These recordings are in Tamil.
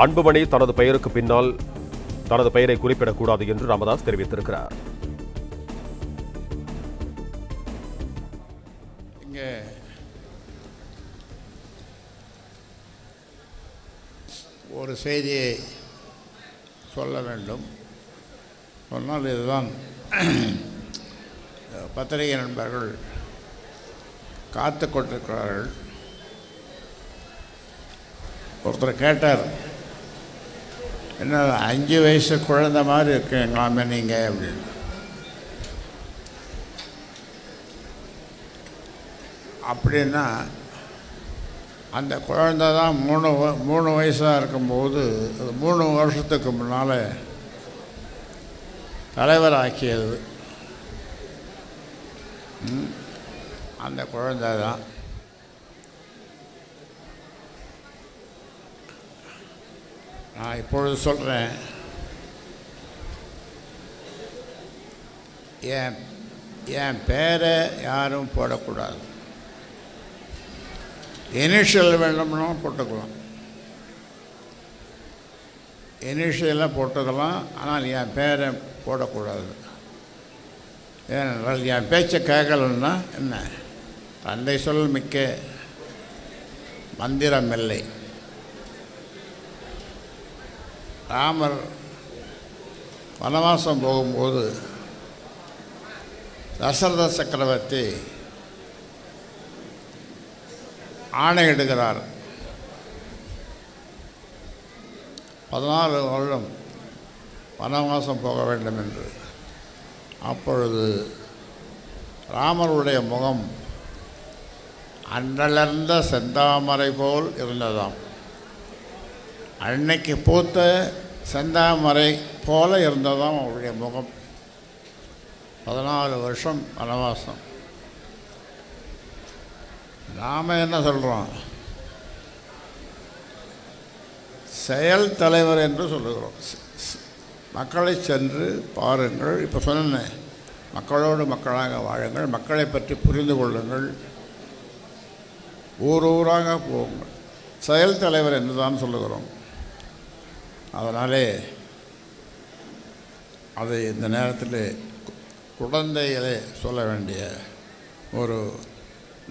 அன்புமணி தனது பெயருக்கு பின்னால் தனது பெயரை குறிப்பிடக்கூடாது என்று ராமதாஸ் தெரிவித்திருக்கிறார். இங்கே ஒரு செய்தியை சொல்ல வேண்டும். சொன்னால் இதுதான் பத்திரிகை நண்பர்கள் காத்து கொண்டிருக்கிறார்கள். ஒருத்தர் கேட்டார், என்ன 5 வயசு குழந்தை மாதிரி இருக்கீங்களாமே நீங்கள் அப்படின்னு. அப்படின்னா அந்த குழந்தை தான் 3 வயசாக இருக்கும்போது 3 வருஷத்துக்கு முன்னால் தலைவராக்கியது அந்த குழந்தை தான். நான் இப்பொழுது சொல்கிறேன், என் பேரை யாரும் போடக்கூடாது. இனிஷியல் வேணும்னா போட்டுக்கலாம், இனிஷியலாக போட்டுக்கலாம். ஆனால் என் பேரை போடக்கூடாது. ஏனென்றால் என் பேச்சை கேட்கலன்னா என்ன, தந்தை சொல் மிக்க மந்திரமில்லை. ராமர் வனவாசம் போகும்போது தசரத சக்கரவர்த்தி ஆணையிடுகிறார், 14 வருடம் வனவாசம் போக வேண்டும் என்று. அப்பொழுது ராமருடைய முகம் அன்றலர்ந்த செந்தாமரை போல் இருந்ததாம். அன்னைக்கு பூத்த செந்தாமரை போல இருந்ததாம் அவருடைய முகம். 14 வருஷம் வனவாசம். நாம் என்ன சொல்கிறோம், செயல் தலைவர் என்று சொல்லுகிறோம். மக்களை சென்று பாருங்கள். இப்போ சொன்னேன், மக்களோடு மக்களாக வாழுங்கள், மக்களை பற்றி புரிந்து கொள்ளுங்கள், ஊராக போங்கள். செயல் தலைவர் என்று தான் சொல்லுகிறோம். அதனாலே அது இந்த நேரத்தில் குழந்தைகளே சொல்ல வேண்டிய ஒரு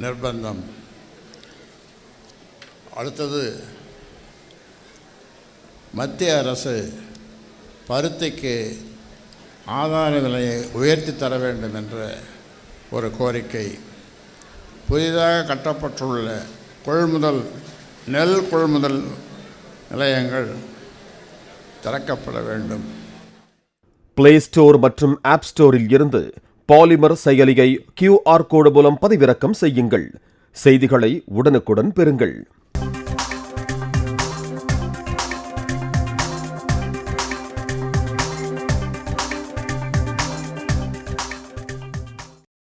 நிர்பந்தம். அடுத்தது, மத்திய அரசு பருத்திக்கு ஆதார விலையை உயர்த்தி தர வேண்டும் என்ற ஒரு கோரிக்கை. புதிதாக கட்டப்பட்டுள்ள நெல் கொள்முதல் நிலையங்கள் திறக்கப்பட வேண்டும். பிளே ஸ்டோர் மற்றும் ஆப் ஸ்டோரில் இருந்து பாலிமர் செயலியை QR கோடு மூலம் பதிவிறக்கம் செய்யுங்கள். செய்திகளை உடனுக்குடன் பெறுங்கள்.